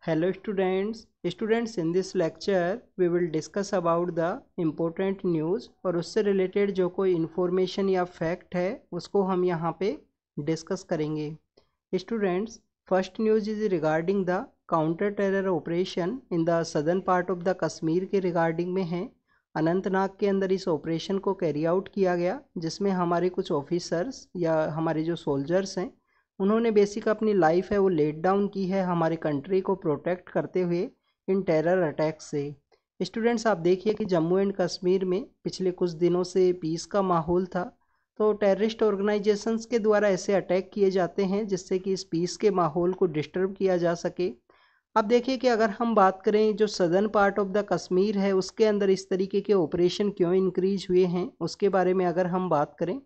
Hello students in this lecture we will discuss about the important news और उससे related जो कोई information या fact है उसको हम यहाँ पे discuss करेंगे। Students, first news is regarding the counter terror operation in the southern part of the Kashmir के regarding में है। अनंतनाग के अंदर इस ऑपरेशन को कैरी आउट किया गया जिसमें हमारे कुछ ऑफिसर्स या हमारे जो सोल्जर्स हैं उन्होंने बेसिक अपनी लाइफ है वो लेट डाउन की है हमारे कंट्री को प्रोटेक्ट करते हुए इन टेरर अटैक से। स्टूडेंट्स, आप देखिए कि जम्मू एंड कश्मीर में पिछले कुछ दिनों से पीस का माहौल था, तो टेररिस्ट ऑर्गेनाइजेशंस के द्वारा ऐसे अटैक किए जाते हैं जिससे कि इस पीस के माहौल को डिस्टर्ब किया जा सके। अब देखिए कि अगर हम बात करें जो southern part of the Kashmir है उसके अंदर इस तरीके के ऑपरेशन क्यों इंक्रीज हुए हैं उसके बारे में अगर हम बात करें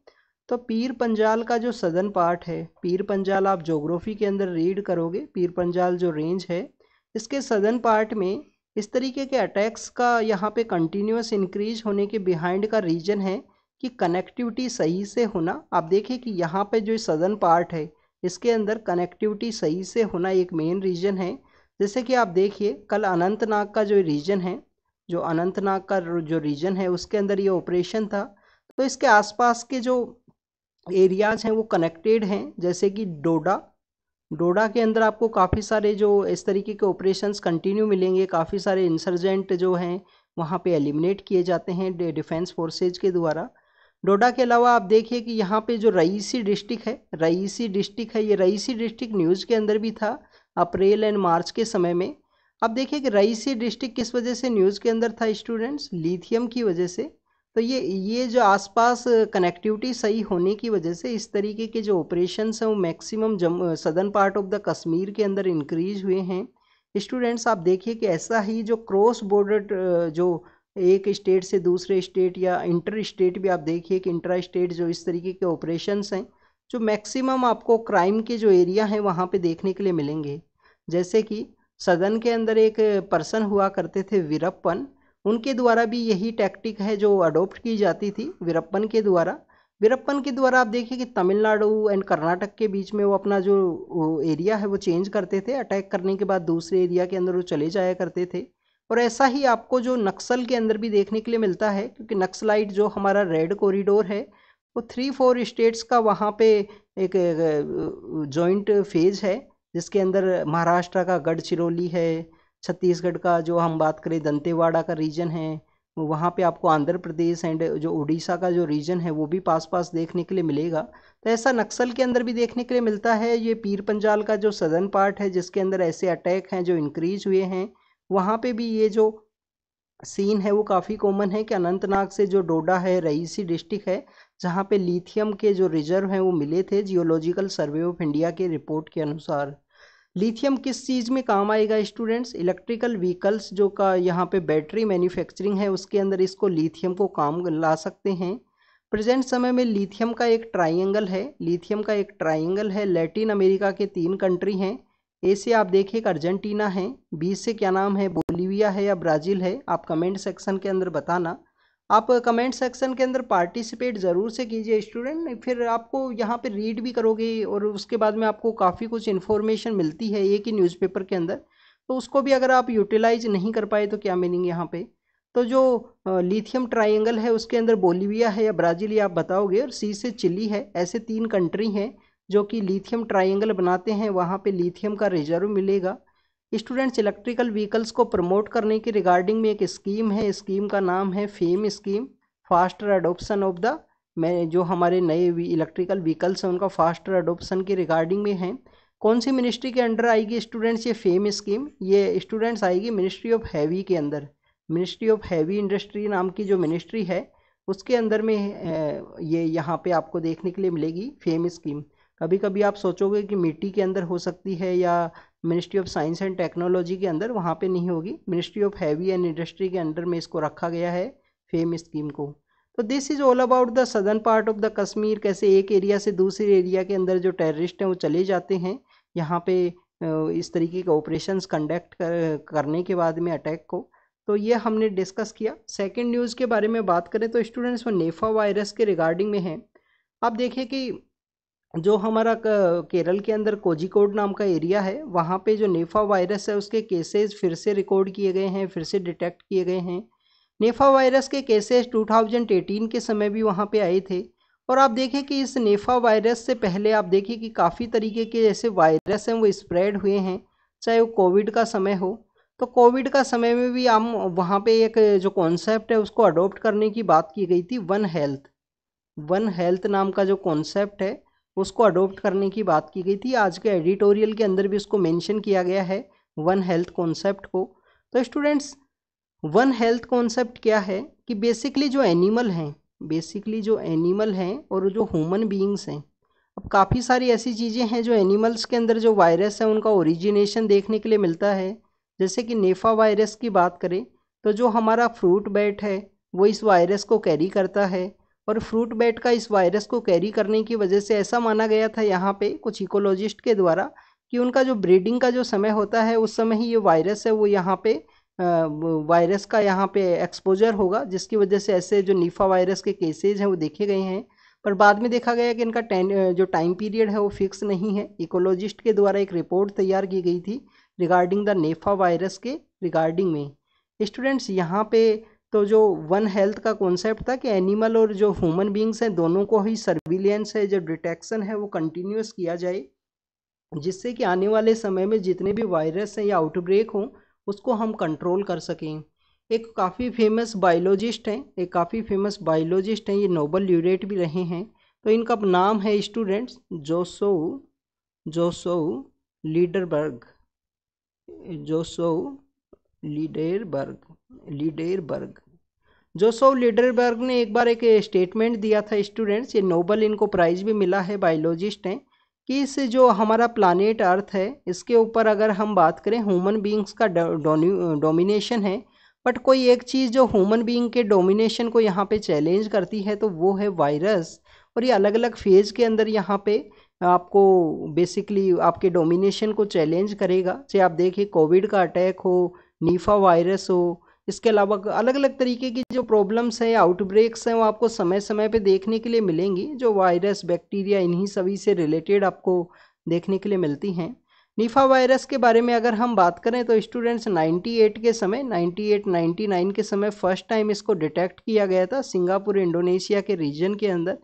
तो पीर पंजाल का जो सदर्न पार्ट है, पीर पंजाल आप ज्योग्राफी के अंदर रीड करोगे, पीर पंजाल जो रेंज है इसके सदर्न पार्ट में इस तरीके के अटैक्स का यहाँ पे कंटिन्यूस इंक्रीज होने के बिहाइंड का रीजन है कि कनेक्टिविटी सही से होना। आप देखिए कि यहाँ पे जो सदर्न पार्ट है इसके अंदर कनेक्टिविटी सही से होना एक मेन रीजन है। जैसे कि आप देखिए कल अनंतनाग का जो रीजन है, जो अनंतनाग का जो रीजन है उसके अंदर ये ऑपरेशन था, तो इसके आसपास के जो एरियाज हैं वो कनेक्टेड हैं। जैसे कि डोडा डोडा के अंदर आपको काफ़ी सारे जो इस तरीके के ऑपरेशंस कंटिन्यू मिलेंगे, काफ़ी सारे इंसर्जेंट जो हैं वहाँ पे एलिमिनेट किए जाते हैं डिफेंस फोर्सेज के द्वारा। डोडा के अलावा आप देखिए कि यहाँ पे जो रईसी डिस्ट्रिक्ट है, ये रईसी डिस्ट्रिक्ट न्यूज़ के अंदर भी था अप्रैल एंड मार्च के समय में। अब देखिए कि रईसी डिस्ट्रिक्ट किस वजह से न्यूज़ के अंदर था स्टूडेंट्स, लिथियम की वजह से। तो ये जो आसपास कनेक्टिविटी सही होने की वजह से इस तरीके के जो ऑपरेशंस हैं वो maximum southern part of the Kashmir के अंदर इंक्रीज हुए हैं। स्टूडेंट्स, आप देखिए कि ऐसा ही जो क्रॉस बॉर्डर जो एक स्टेट से दूसरे स्टेट या इंटर स्टेट भी आप देखिए कि इंट्रा स्टेट जो इस तरीके के ऑपरेशंस हैं जो मैक्सिमम आपको क्राइम के जो एरिया हैं वहाँ पे देखने के लिए मिलेंगे। जैसे कि सदन के अंदर एक पर्सन हुआ करते थे वीरप्पन, उनके द्वारा भी यही टैक्टिक है जो अडोप्ट की जाती थी वीरप्पन के द्वारा आप देखिए कि तमिलनाडु एंड कर्नाटक के बीच में वो अपना जो एरिया है वो चेंज करते थे, अटैक करने के बाद दूसरे एरिया के अंदर वो चले जाया करते थे। और ऐसा ही आपको जो नक्सल के अंदर भी देखने के लिए मिलता है, क्योंकि नक्सलाइट जो हमारा रेड कॉरिडोर है वो 3-4 स्टेट्स का वहाँ पे एक जॉइंट फेज है जिसके अंदर महाराष्ट्र का गढ़चिरौली है, छत्तीसगढ़ का जो हम बात करें दंतेवाड़ा का रीजन है, वहाँ पे आपको आंध्र प्रदेश एंड जो उड़ीसा का जो रीजन है वो भी पास पास देखने के लिए मिलेगा। तो ऐसा नक्सल के अंदर भी देखने के लिए मिलता है। ये पीर पंजाल का जो सदर्न पार्ट है जिसके अंदर ऐसे अटैक हैं जो इंक्रीज हुए हैं, वहाँ पे भी ये जो सीन है वो काफ़ी कॉमन है कि अनंतनाग से जो डोडा है रईसी डिस्ट्रिक्ट है जहाँ पे लिथियम के जो रिजर्व हैं वो मिले थे जियोलॉजिकल सर्वे ऑफ इंडिया के रिपोर्ट के अनुसार। लिथियम किस चीज़ में काम आएगा स्टूडेंट्स, इलेक्ट्रिकल व्हीकल्स जो का यहाँ पे बैटरी मैन्युफैक्चरिंग है उसके अंदर इसको लिथियम को काम ला सकते हैं। प्रेजेंट समय में लिथियम का एक ट्राइंगल है लैटिन अमेरिका के 3 कंट्री हैं। ए से आप देखिए कि अर्जेंटीना है, बी से क्या नाम है बोलीविया है या ब्राज़ील है, आप कमेंट सेक्शन के अंदर बताना। आप कमेंट सेक्शन के अंदर पार्टिसिपेट ज़रूर से कीजिए स्टूडेंट, फिर आपको यहाँ पे रीड भी करोगे और उसके बाद में आपको काफ़ी कुछ इन्फॉर्मेशन मिलती है एक ही न्यूज़पेपर के अंदर, तो उसको भी अगर आप यूटिलाइज नहीं कर पाए तो क्या मीनिंग यहाँ पे। तो जो लिथियम ट्राइंगल है उसके अंदर बोलीविया है या ब्राज़ील ये आप बताओगे, और सी से चिली है, ऐसे 3 कंट्री हैं जो कि लिथियम ट्राइंगल बनाते हैं, वहाँ पे लिथियम का रिजर्व मिलेगा। स्टूडेंट्स, इलेक्ट्रिकल व्हीकल्स को प्रमोट करने के रिगार्डिंग में एक स्कीम है, स्कीम का नाम है fame scheme, faster adoption of the जो हमारे नए इलेक्ट्रिकल व्हीकल्स हैं उनका फास्टर अडोप्शन के रिगार्डिंग में है। कौन सी मिनिस्ट्री के अंडर आएगी स्टूडेंट्स ये फेम स्कीम, ये स्टूडेंट्स आएगी मिनिस्ट्री ऑफ हैवी के अंदर। मिनिस्ट्री ऑफ हैवी इंडस्ट्री नाम की जो मिनिस्ट्री है उसके अंदर में ये यहाँ पे आपको देखने के लिए मिलेगी फेम स्कीम। कभी कभी आप सोचोगे कि मिट्टी के अंदर हो सकती है या ministry of science and technology के अंदर, वहाँ पे नहीं होगी, ministry of heavy and industry के अंडर में इसको रखा गया है फेम स्कीम को। तो this is all about the southern part of the Kashmir, कैसे एक एरिया से दूसरे एरिया के अंदर जो टेररिस्ट हैं वो चले जाते हैं यहाँ पे इस तरीके के ऑपरेशंस कंडक्ट करने के बाद में अटैक को। तो ये हमने डिस्कस किया। सेकेंड न्यूज़ के बारे में बात करें तो स्टूडेंट्स वो नेफा वायरस के रिगार्डिंग में है। आप देखिए कि जो हमारा केरल के अंदर कोझिकोड नाम का एरिया है, वहाँ पे जो नेफा वायरस है उसके केसेस फिर से रिकॉर्ड किए गए हैं, फिर से डिटेक्ट किए गए हैं। नेफा वायरस के केसेस 2018 के समय भी वहाँ पे आए थे। और आप देखें कि इस नेफा वायरस से पहले आप देखिए कि काफ़ी तरीके के ऐसे वायरस हैं वो स्प्रेड हुए हैं, चाहे वो कोविड का समय हो। तो कोविड का समय में भी हम वहाँ पे एक जो कॉन्सेप्ट है उसको अडॉप्ट करने की बात की गई थी, वन हेल्थ नाम का जो कॉन्सेप्ट है उसको अडॉप्ट करने की बात की गई थी। आज के एडिटोरियल के अंदर भी उसको मेंशन किया गया है, वन हेल्थ कॉन्सेप्ट को। तो स्टूडेंट्स, वन हेल्थ कॉन्सेप्ट क्या है कि बेसिकली जो एनिमल हैं और जो ह्यूमन बीइंग्स हैं, अब काफ़ी सारी ऐसी चीज़ें हैं जो एनिमल्स के अंदर जो वायरस है उनका ओरिजिनेशन देखने के लिए मिलता है। जैसे कि नेफा वायरस की बात करें तो जो हमारा फ्रूट बैट है वो इस वायरस को कैरी करता है। और फ्रूट बैट का इस वायरस को कैरी करने की वजह से ऐसा माना गया था यहाँ पे कुछ इकोलॉजिस्ट के द्वारा कि उनका जो ब्रीडिंग का जो समय होता है उस समय ही ये वायरस है वो यहाँ पे वायरस का यहाँ पे एक्सपोजर होगा, जिसकी वजह से ऐसे जो नीफा वायरस के केसेज हैं वो देखे गए हैं। पर बाद में देखा गया कि इनका जो टाइम पीरियड है वो फिक्स नहीं है। इकोलॉजिस्ट के द्वारा एक रिपोर्ट तैयार की गई थी रिगार्डिंग द नेफा वायरस के रिगार्डिंग में। स्टूडेंट्स, यहाँ पे तो जो वन हेल्थ का कॉन्सेप्ट था कि एनिमल और जो ह्यूमन बींग्स हैं दोनों को ही सर्विलियंस है, जो डिटेक्शन है वो कंटिन्यूस किया जाए, जिससे कि आने वाले समय में जितने भी वायरस हैं या आउटब्रेक हों उसको हम कंट्रोल कर सकें। एक काफ़ी फेमस बायोलॉजिस्ट हैं, ये नोबल ल्यूरेट भी रहे हैं। तो इनका नाम है स्टूडेंट्स जोसो लीडरबर्ग जोसो लीडेरबर्ग। जोसेफ लीडरबर्ग ने एक बार एक स्टेटमेंट दिया था स्टूडेंट्स, ये नोबल इनको प्राइज़ भी मिला है, बायोलॉजिस्ट हैं, कि इस जो हमारा प्लानेट अर्थ है इसके ऊपर अगर हम बात करें ह्यूमन बीइंग्स का डोमिनेशन है, बट कोई एक चीज़ जो ह्यूमन बीइंग के डोमिनेशन को यहाँ पे चैलेंज करती है तो वो है वायरस। और ये अलग अलग फेज़ के अंदर यहाँ पे आपको बेसिकली आपके डोमिनेशन को चैलेंज करेगा। चाहे आप देखिए कोविड का अटैक हो, नीफा वायरस हो, इसके अलावा अलग अलग तरीके की जो प्रॉब्लम्स हैं, आउटब्रेक्स हैं, वो आपको समय समय पे देखने के लिए मिलेंगी, जो वायरस बैक्टीरिया इन्हीं सभी से रिलेटेड आपको देखने के लिए मिलती हैं। निफा वायरस के बारे में अगर हम बात करें तो स्टूडेंट्स 98 के समय फर्स्ट टाइम इसको डिटेक्ट किया गया था सिंगापुर इंडोनेशिया के रीजन के अंदर।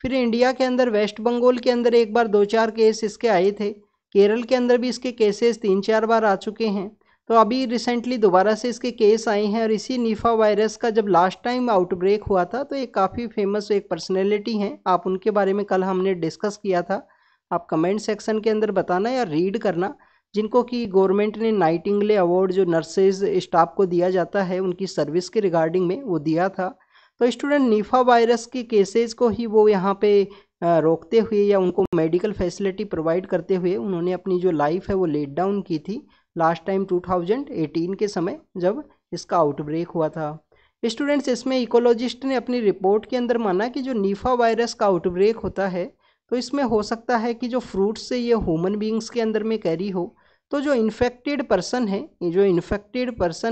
फिर इंडिया के अंदर वेस्ट बंगाल के अंदर एक बार 2-4 केस इसके आए थे। केरल के अंदर भी इसके केसेस 3-4 बार आ चुके हैं। तो अभी रिसेंटली दोबारा से इसके केस आए हैं। और इसी निफा वायरस का जब लास्ट टाइम आउटब्रेक हुआ था तो एक काफ़ी फेमस एक पर्सनैलिटी हैं, आप उनके बारे में कल हमने डिस्कस किया था। आप कमेंट सेक्शन के अंदर बताना या रीड करना, जिनको कि गवर्नमेंट ने नाइटिंगले अवार्ड जो नर्सेज स्टाफ को दिया जाता है उनकी सर्विस के रिगार्डिंग में वो दिया था। तो स्टूडेंट निफा वायरस के केसेस को ही वो यहाँ पे रोकते हुए या उनको मेडिकल फैसिलिटी प्रोवाइड करते हुए उन्होंने अपनी जो लाइफ है वो लेट डाउन की थी लास्ट टाइम 2018 के समय जब इसका आउटब्रेक हुआ था। स्टूडेंट्स, इसमें इकोलॉजिस्ट ने अपनी रिपोर्ट के अंदर माना कि जो निफा वायरस का आउटब्रेक होता है तो इसमें हो सकता है कि जो फ्रूट्स से ये ह्यूमन बींग्स के अंदर में कैरी हो, तो जो इन्फेक्टेड पर्सन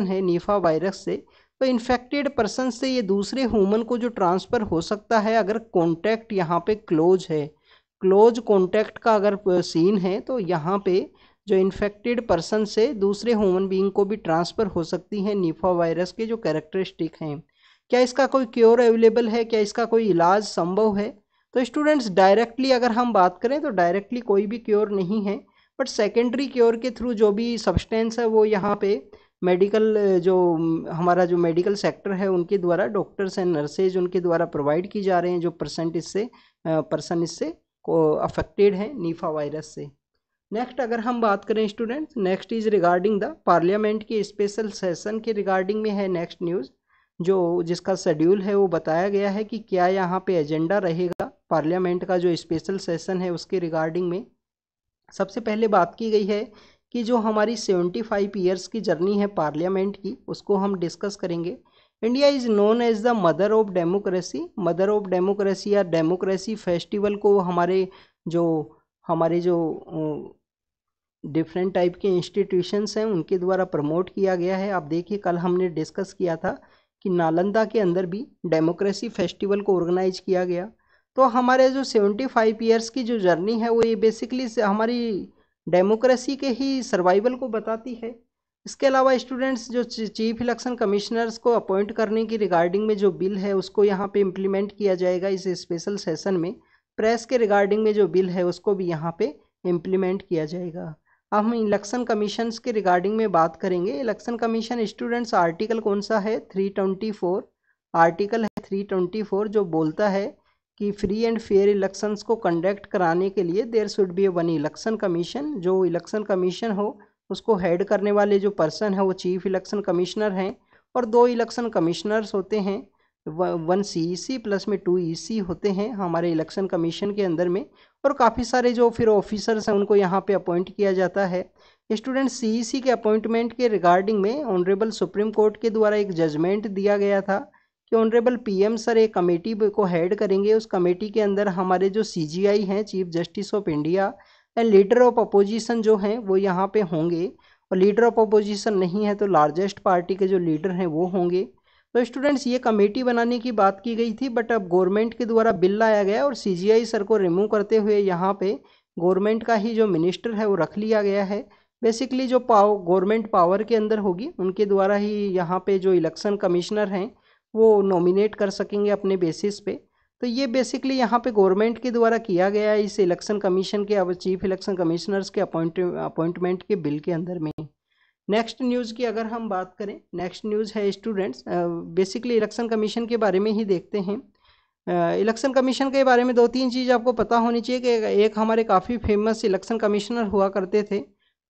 है निफा वायरस से, तो इन्फेक्टेड पर्सन से ये दूसरे ह्यूमन को जो ट्रांसफ़र हो सकता है अगर कॉन्टैक्ट यहाँ पे क्लोज कॉन्टैक्ट का अगर सीन है तो यहाँ पे जो इन्फेक्टेड पर्सन से दूसरे ह्यूमन बीइंग को भी ट्रांसफ़र हो सकती हैं निफा वायरस के जो कैरेक्टरिस्टिक हैं। क्या इसका कोई क्योर अवेलेबल है, क्या इसका कोई इलाज संभव है? तो स्टूडेंट्स, डायरेक्टली अगर हम बात करें तो डायरेक्टली कोई भी क्योर नहीं है, बट सेकेंडरी क्योर के थ्रू जो भी सब्सटेंस है वो यहाँ पे हमारा जो मेडिकल सेक्टर है उनके द्वारा, डॉक्टर्स एंड नर्सेज उनके द्वारा प्रोवाइड की जा रहे हैं जो पर्सन इससे को अफेक्टेड है निफा वायरस से। नेक्स्ट अगर हम बात करें students, next is regarding the parliament के स्पेशल सेशन के रिगार्डिंग में है नेक्स्ट न्यूज़, जो जिसका शेड्यूल है वो बताया गया है कि क्या यहाँ पे एजेंडा रहेगा पार्लियामेंट का जो स्पेशल सेशन है उसके रिगार्डिंग में। सबसे पहले बात की गई है कि जो हमारी 75 ईयर्स की जर्नी है पार्लियामेंट की उसको हम डिस्कस करेंगे। India is known as the mother of democracy या डेमोक्रेसी फेस्टिवल को हमारे जो डिफरेंट टाइप के इंस्टीट्यूशंस हैं उनके द्वारा प्रमोट किया गया है। आप देखिए कल हमने डिस्कस किया था कि नालंदा के अंदर भी डेमोक्रेसी फेस्टिवल को ऑर्गेनाइज किया गया। तो हमारे जो 75 ईयर्स की जो जर्नी है वो ये बेसिकली हमारी डेमोक्रेसी के ही सर्वाइवल को बताती है। इसके अलावा स्टूडेंट्स जो चीफ इलेक्शन कमिश्नर्स को अपॉइंट करने की रिगार्डिंग में जो बिल है उसको यहाँ पे इम्प्लीमेंट किया जाएगा इस स्पेशल सेशन में। प्रेस के रिगार्डिंग में जो बिल है उसको भी यहाँ पे इम्प्लीमेंट किया जाएगा। अब हम इलेक्शन कमीशंस के रिगार्डिंग में बात करेंगे। इलेक्शन कमीशन स्टूडेंट्स आर्टिकल कौन सा है? 324 आर्टिकल है 324 जो बोलता है कि फ्री एंड फेयर इलेक्शंस को कंडक्ट कराने के लिए there should be one election commission. जो इलेक्शन कमीशन हो उसको हेड करने वाले जो पर्सन है वो चीफ इलेक्शन कमिश्नर हैं और 2 इलेक्शन कमिश्नर्स होते हैं। 1 CEC प्लस में 2 EC होते हैं हमारे इलेक्शन कमीशन के अंदर में। और काफ़ी सारे जो फिर ऑफिसर्स हैं उनको यहाँ पे अपॉइंट किया जाता है। स्टूडेंट CEC के अपॉइंटमेंट के रिगार्डिंग में ऑनरेबल सुप्रीम कोर्ट के द्वारा एक जजमेंट दिया गया था कि ऑनरेबल PM सर एक कमेटी को हेड करेंगे। उस कमेटी के अंदर हमारे जो CGI हैं, chief justice of India, and leader of opposition जो हैं वो यहाँ पे होंगे। और लीडर ऑफ अपोजिशन नहीं है तो लार्जेस्ट पार्टी के जो लीडर हैं वो होंगे। तो स्टूडेंट्स ये कमेटी बनाने की बात की गई थी, बट अब गवर्नमेंट के द्वारा बिल लाया गया और CGI सर को रिमूव करते हुए यहाँ पे गवर्नमेंट का ही जो मिनिस्टर है वो रख लिया गया है। बेसिकली जो गवर्नमेंट पावर के अंदर होगी उनके द्वारा ही यहाँ पे जो इलेक्शन कमिश्नर हैं वो नॉमिनेट कर सकेंगे अपने बेसिस पे। तो ये बेसिकली यहाँ पे गवर्नमेंट के द्वारा किया गया है इस इलेक्शन कमीशन के अब चीफ इलेक्शन कमिश्नर्स के अपॉइंटमेंट के बिल के अंदर में। नेक्स्ट न्यूज़ की अगर हम बात करें, नेक्स्ट न्यूज़ है स्टूडेंट्स बेसिकली इलेक्शन कमीशन के बारे में ही देखते हैं। इलेक्शन कमीशन के बारे में 2-3 चीज़ आपको पता होनी चाहिए कि एक हमारे काफ़ी फेमस इलेक्शन कमिश्नर हुआ करते थे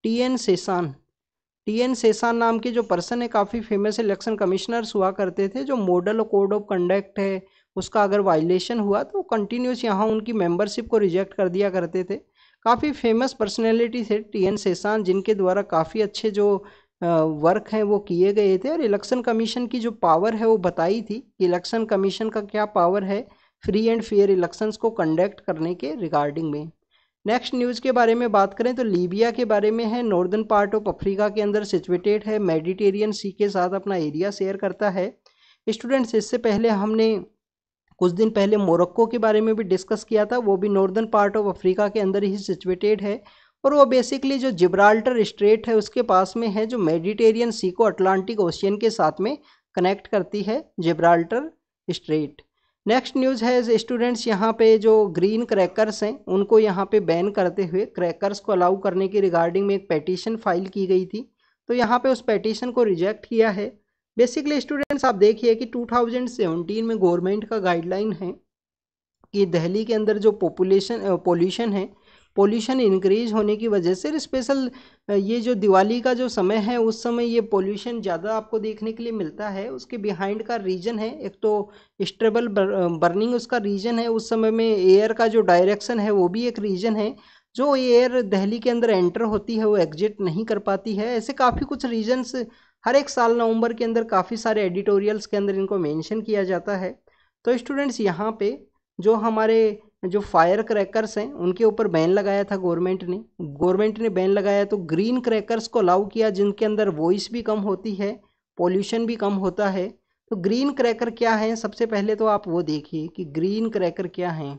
TN शेषान। TN शेषान नाम के जो पर्सन है काफ़ी फेमस इलेक्शन कमिश्नर्स हुआ करते थे। जो मॉडल कोड ऑफ कंडक्ट है उसका अगर वायलेशन हुआ तो कंटिन्यूस यहाँ उनकी मेंबरशिप को रिजेक्ट कर दिया करते थे। काफ़ी फेमस पर्सनैलिटी थे TN शेषान जिनके द्वारा काफ़ी अच्छे जो वर्क हैं वो किए गए थे। और इलेक्शन कमीशन की जो पावर है वो बताई थी कि इलेक्शन कमीशन का क्या पावर है फ्री एंड फेयर इलेक्शंस को कंडक्ट करने के रिगार्डिंग में। नेक्स्ट न्यूज़ के बारे में बात करें तो लीबिया के बारे में है। नॉर्दर्न पार्ट ऑफ अफ्रीका के अंदर सिचुएटेड है, मेडिटेरियन सी के साथ अपना एरिया शेयर करता है। स्टूडेंट्स इससे पहले हमने कुछ दिन पहले मोरक्को के बारे में भी डिस्कस किया था, वो भी नॉर्दर्न पार्ट ऑफ अफ्रीका के अंदर ही सिचुएटेड है। और वो बेसिकली जो जिब्राल्टर स्ट्रेट है उसके पास में है, जो मेडिटेरियन सी को अटलांटिक ओशियन के साथ में कनेक्ट करती है, जिब्राल्टर स्ट्रेट। नेक्स्ट न्यूज़ है स्टूडेंट्स यहाँ पे जो ग्रीन क्रैकर्स हैं उनको यहाँ पे बैन करते हुए क्रैकर्स को अलाउ करने की रिगार्डिंग में एक पेटिशन फाइल की गई थी। तो यहाँ पे उस पेटिशन को रिजेक्ट किया है। बेसिकली स्टूडेंट्स आप देखिए कि 2017 में गवर्नमेंट का गाइडलाइन है कि दिल्ली के अंदर जो पोल्यूशन है, पोल्यूशन इंक्रीज होने की वजह से स्पेशल ये जो दिवाली का जो समय है उस समय ये पोल्यूशन ज़्यादा आपको देखने के लिए मिलता है। उसके बिहाइंड का रीज़न है एक तो स्टेबल बर्निंग उसका रीज़न है, उस समय में एयर का जो डायरेक्शन है वो भी एक रीज़न है। जो एयर दिल्ली के अंदर एंटर होती है वो एग्जिट नहीं कर पाती है। ऐसे काफ़ी कुछ रीजन्स हर एक साल नवंबर के अंदर काफ़ी सारे एडिटोरियल्स के अंदर इनको मेंशन किया जाता है। तो स्टूडेंट्स यहाँ पे जो हमारे जो फायर क्रैकर्स हैं उनके ऊपर बैन लगाया था गवर्नमेंट ने बैन लगाया तो ग्रीन क्रैकर्स को अलाउ किया जिनके अंदर वॉइस भी कम होती है, पोल्यूशन भी कम होता है। तो ग्रीन क्रैकर क्या है, सबसे पहले तो आप वो देखिए कि ग्रीन क्रैकर क्या हैं।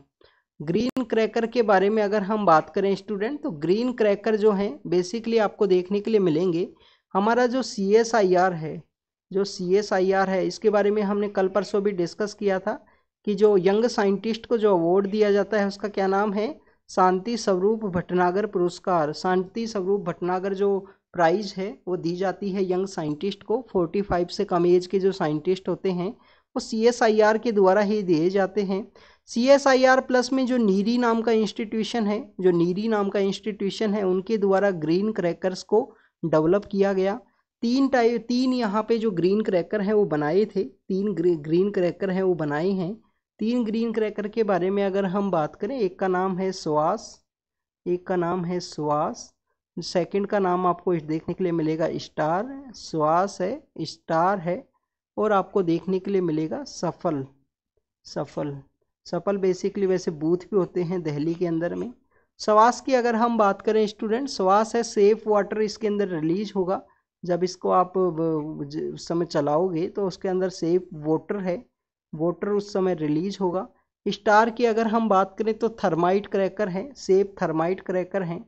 ग्रीन क्रैकर के बारे में अगर हम बात करें स्टूडेंट तो ग्रीन क्रैकर जो हैं बेसिकली आपको देखने के लिए मिलेंगे। हमारा जो CSIR है, जो CSIR है इसके बारे में हमने कल परसों भी डिस्कस किया था कि जो यंग साइंटिस्ट को जो अवार्ड दिया जाता है उसका क्या नाम है, शांति स्वरूप भटनागर पुरस्कार। शांति स्वरूप भटनागर जो प्राइज है वो दी जाती है यंग साइंटिस्ट को। 45 से कम एज के जो साइंटिस्ट होते हैं वो CSIR के द्वारा ही दिए जाते हैं। CSIR प्लस में जो नीरी नाम का इंस्टीट्यूशन है, जो नीरी नाम का इंस्टीट्यूशन है उनके द्वारा ग्रीन क्रैकर्स को डेवलप किया गया। तीन यहाँ पे जो ग्रीन क्रैकर हैं वो बनाए थे, 3 ग्रीन क्रैकर हैं वो बनाए हैं। 3 ग्रीन क्रैकर के बारे में अगर हम बात करें, एक का नाम है सुहास, एक का नाम है सुहास, सेकंड का नाम आपको देखने के लिए मिलेगा स्टार, सुहास है, स्टार है, और आपको देखने के लिए मिलेगा सफल। सफल बेसिकली वैसे बूथ भी होते हैं दिल्ली के अंदर में। सुहास की अगर हम बात करें स्टूडेंट, सुहास है सेफ वाटर इसके अंदर रिलीज होगा। जब इसको आप उस समय चलाओगे तो उसके अंदर सेफ वाटर है, वाटर उस समय रिलीज होगा। स्टार की अगर हम बात करें तो थर्माइट क्रैकर हैं, सेप थर्माइट क्रैकर हैं,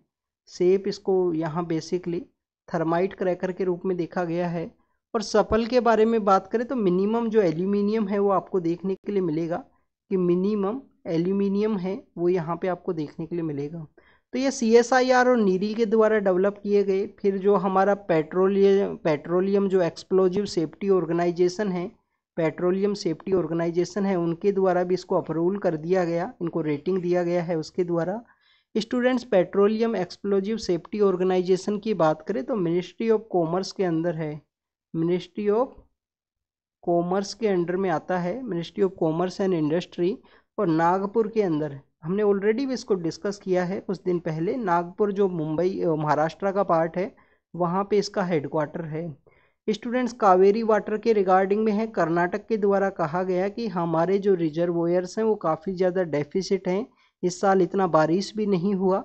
सेप इसको यहाँ बेसिकली थर्माइट क्रैकर के रूप में देखा गया है। और सफल के बारे में बात करें तो मिनिमम जो एल्यूमिनियम है वो आपको देखने के लिए मिलेगा कि मिनिमम एल्यूमिनियम है वो यहाँ पे आपको देखने के लिए मिलेगा। तो ये CSIR और नीरी के द्वारा डेवलप किए गए। फिर जो हमारा पेट्रोलियम जो एक्सप्लोजिव सेफ्टी ऑर्गेनाइजेशन है, पेट्रोलियम सेफ्टी ऑर्गेनाइजेशन है, उनके द्वारा भी इसको अप्रूवल कर दिया गया, इनको रेटिंग दिया गया है उसके द्वारा। Students, petroleum explosive safety organisation की बात करें तो मिनिस्ट्री ऑफ कॉमर्स के अंदर है, मिनिस्ट्री ऑफ कॉमर्स के अंडर में आता है, ministry of commerce and industry. और नागपुर के अंदर, हमने ऑलरेडी भी इसको डिस्कस किया है कुछ दिन पहले, नागपुर जो मुंबई महाराष्ट्र का पार्ट है वहाँ पे इसका हेडक्वार्टर है। स्टूडेंट्स, कावेरी वाटर के रिगार्डिंग में है, कर्नाटक के द्वारा कहा गया कि हमारे जो रिजर्वोयर्स हैं वो काफ़ी ज़्यादा डेफिसिट हैं, इस साल इतना बारिश भी नहीं हुआ।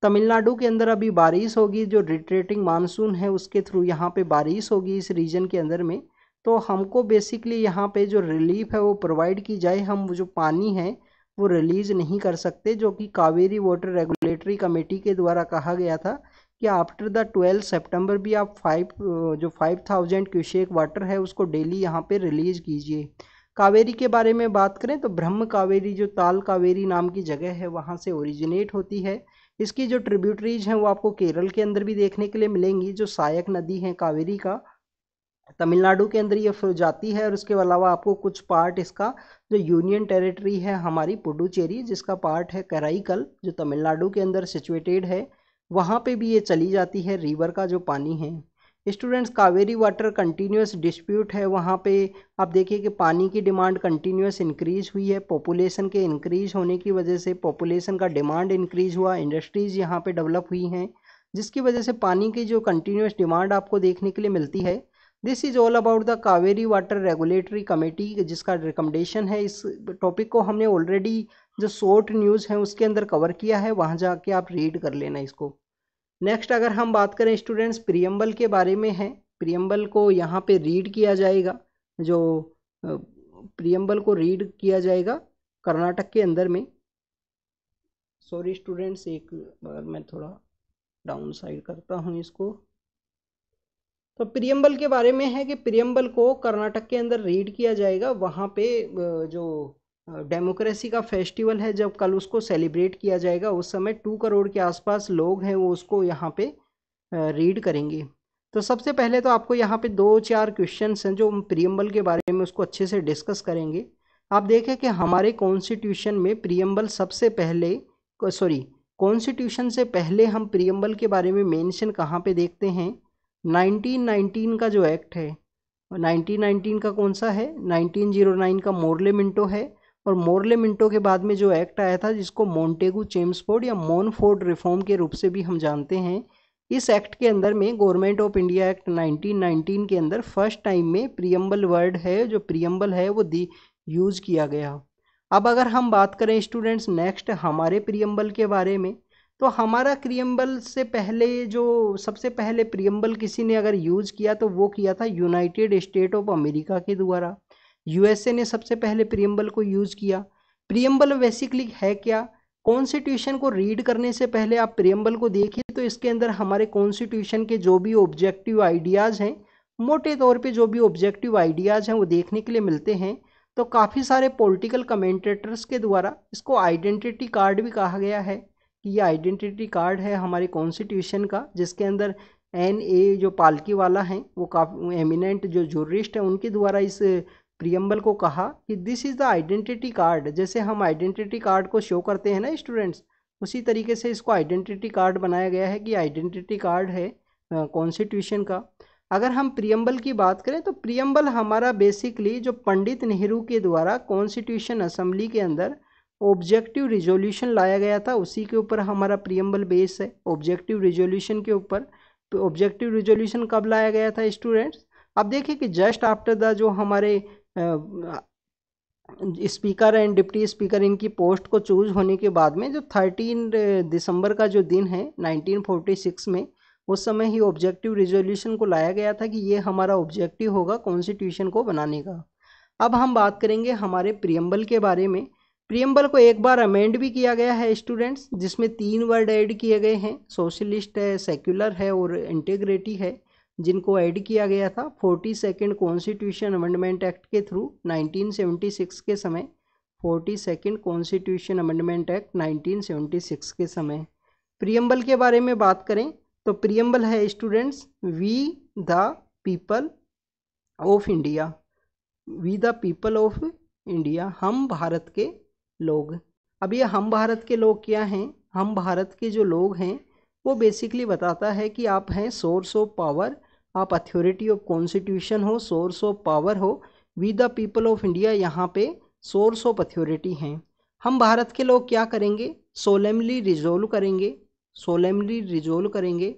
तमिलनाडु के अंदर अभी बारिश होगी, जो रिट्रेटिंग मानसून है उसके थ्रू यहाँ पे बारिश होगी इस रीजन के अंदर में। तो हमको बेसिकली यहाँ पे जो रिलीफ है वो प्रोवाइड की जाए, हम जो पानी है वो रिलीज नहीं कर सकते, जो कि कावेरी वाटर रेगुलेटरी कमेटी के द्वारा कहा गया था कि आफ्टर द 12 सितंबर भी आप 5000 क्यूसेक वाटर है उसको डेली यहाँ पे रिलीज कीजिए। कावेरी के बारे में बात करें तो ब्रह्म कावेरी जो ताल कावेरी नाम की जगह है वहाँ से ओरिजिनेट होती है। इसकी जो ट्रिब्यूटरीज हैं वो आपको केरल के अंदर भी देखने के लिए मिलेंगी, जो सहायक नदी है कावेरी का तमिलनाडु के अंदर ये जाती है। और उसके अलावा आपको कुछ पार्ट इसका जो यूनियन टेरिटरी है हमारी पुडुचेरी, जिसका पार्ट है कराईकल जो तमिलनाडु के अंदर सिचुएटेड है, वहाँ पे भी ये चली जाती है, रिवर का जो पानी है। Students, Kaveri water continuous dispute है, वहाँ पे आप देखिए कि पानी की डिमांड कंटिन्यूस इंक्रीज हुई है, पॉपुलेशन के इंक्रीज होने की वजह से पॉपुलेशन का डिमांड इंक्रीज हुआ, इंडस्ट्रीज यहाँ पे डेवलप हुई हैं, जिसकी वजह से पानी की जो कंटिन्यूस डिमांड आपको देखने के लिए मिलती है। This is all about the Kaveri water regulatory committee, जिसका रिकमेंडेशन है। इस टॉपिक को हमने ऑलरेडी जो शॉर्ट न्यूज़ है उसके अंदर कवर किया है, वहाँ जाके आप रीड कर लेना इसको। नेक्स्ट अगर हम बात करें स्टूडेंट्स प्रियम्बल के बारे में है, प्रियम्बल को यहाँ पे रीड किया जाएगा, जो प्रियम्बल को रीड किया जाएगा कर्नाटक के अंदर में। सॉरी स्टूडेंट्स, एक बार मैं थोड़ा डाउन साइड करता हूँ इसको। तो प्रियम्बल के बारे में है कि प्रियम्बल को कर्नाटक के अंदर रीड किया जाएगा, वहाँ पे जो डेमोक्रेसी का फेस्टिवल है जब कल उसको सेलिब्रेट किया जाएगा, उस समय 2 करोड़ के आसपास लोग हैं वो उसको यहाँ पे रीड करेंगे। तो सबसे पहले तो आपको यहाँ पे 2-4 क्वेश्चंस हैं जो हम प्रियम्बल के बारे में उसको अच्छे से डिस्कस करेंगे। आप देखें कि हमारे कॉन्स्टिट्यूशन में प्रियम्बल सबसे पहले, कॉन्स्टिट्यूशन से पहले हम प्रियम्बल के बारे में मेंशन कहाँ पे देखते हैं, 1919 का जो एक्ट है, 1919 का कौन सा है, 1909 का मोर्ले मिंटो है। और मोर्ले मिंटो के बाद में जो एक्ट आया था जिसको मोंटेगू चेम्सफोर्ड या मोनफोर्ड रिफॉर्म के रूप से भी हम जानते हैं, इस एक्ट के अंदर में गवर्नमेंट ऑफ इंडिया एक्ट 1919 के अंदर फर्स्ट टाइम में प्रियम्बल वर्ड है, जो प्रियम्बल है वो यूज किया गया। अब अगर हम बात करें स्टूडेंट्स नेक्स्ट हमारे प्रियम्बल के बारे में, तो हमारा प्रियम्बल से पहले जो सबसे पहले प्रियम्बल किसी ने अगर यूज किया तो वो किया था यूनाइटेड स्टेट ऑफ अमेरिका के द्वारा, यूएसए ने सबसे पहले प्रियम्बल को यूज किया। प्रियम्बल बेसिकली है क्या, कॉन्स्टिट्यूशन को रीड करने से पहले आप प्रियम्बल को देखिए तो इसके अंदर हमारे कॉन्स्टिट्यूशन के जो भी ऑब्जेक्टिव आइडियाज़ हैं, मोटे तौर पे जो भी ऑब्जेक्टिव आइडियाज़ हैं वो देखने के लिए मिलते हैं। तो काफ़ी सारे पॉलिटिकल कमेंटेटर्स के द्वारा इसको आइडेंटिटी कार्ड भी कहा गया है कि ये आइडेंटिटी कार्ड है हमारे कॉन्स्टिट्यूशन का, जिसके अंदर NA जो पालकी वाला हैं वो काफ़ी एमिनेंट जो जूरिस्ट हैं उनके द्वारा इस प्रियम्बल को कहा कि this is the identity card. जैसे हम आइडेंटिटी कार्ड को शो करते हैं ना स्टूडेंट्स, उसी तरीके से इसको आइडेंटिटी कार्ड बनाया गया है कि आइडेंटिटी कार्ड है कॉन्स्टिट्यूशन का। अगर हम प्रियम्बल की बात करें तो प्रियम्बल हमारा बेसिकली जो पंडित नेहरू के द्वारा कॉन्स्टिट्यूशन असेंबली के अंदर ऑब्जेक्टिव रिजोल्यूशन लाया गया था, उसी के ऊपर हमारा प्रियम्बल बेस है, ऑब्जेक्टिव रिजोल्यूशन के ऊपर। तो ऑब्जेक्टिव रिजोल्यूशन कब लाया गया था स्टूडेंट्स, अब देखिए कि जस्ट आफ्टर द जो हमारे स्पीकर एंड डिप्टी स्पीकर इनकी पोस्ट को चूज होने के बाद में जो 13 दिसंबर का जो दिन है 1946 में, उस समय ही ऑब्जेक्टिव रिजोल्यूशन को लाया गया था कि ये हमारा ऑब्जेक्टिव होगा कॉन्स्टिट्यूशन को बनाने का। अब हम बात करेंगे हमारे प्रियम्बल के बारे में। प्रियम्बल को एक बार अमेंड भी किया गया है स्टूडेंट्स, जिसमें 3 वर्ड ऐड किए गए हैं, सोशलिस्ट है, सेक्युलर है और इंटीग्रिटी है, जिनको ऐड किया गया था 42nd कॉन्स्टिट्यूशन अमेंडमेंट एक्ट के थ्रू 1976 के समय। 42nd कॉन्स्टिट्यूशन अमेंडमेंट एक्ट 1976 के समय। प्रियम्बल के बारे में बात करें तो प्रियम्बल है students, we the people of India. We the people of India, हम भारत के लोग। अब ये हम भारत के लोग क्या हैं? हम भारत के जो लोग हैं वो बेसिकली बताता है कि आप हैं सोर्स ऑफ पावर, आप अथॉरिटी ऑफ कॉन्स्टिट्यूशन हो, सोर्स ऑफ पावर हो। We the people of India यहाँ पे सोर्स ऑफ अथॉरिटी हैं। हम भारत के लोग क्या करेंगे? सोलेमली रिजोल्व करेंगे, सोलेमली रिजोल्व करेंगे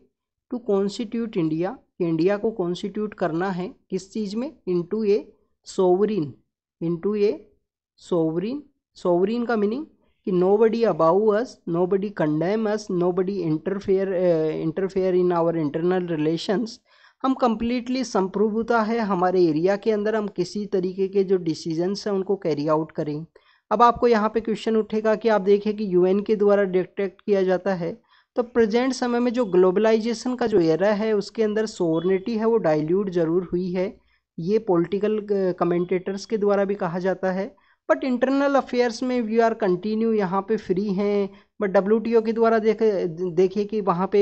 टू कॉन्स्टिट्यूट इंडिया, कि इंडिया को कॉन्स्टिट्यूट करना है किस चीज़ में? Into a sovereign, into a sovereign. Sovereign का मीनिंग कि nobody above us, nobody condemn us, nobody interfere in our internal relations. हम कंप्लीटली संप्रभुता है हमारे एरिया के अंदर, हम किसी तरीके के जो डिसीजंस हैं उनको कैरी आउट करें। अब आपको यहाँ पे क्वेश्चन उठेगा कि आप देखें कि यूएन के द्वारा डिटेक्ट किया जाता है, तो प्रेजेंट समय में जो ग्लोबलाइजेशन का जो एरा है उसके अंदर सोवरेनिटी है वो डाइल्यूट जरूर हुई है, ये पॉलिटिकल कमेंटेटर्स के द्वारा भी कहा जाता है। बट इंटरनल अफेयर्स में वी आर कंटिन्यू यहाँ पे फ्री हैं। बट डब्ल्यूटीओ के द्वारा देखिए कि वहाँ पे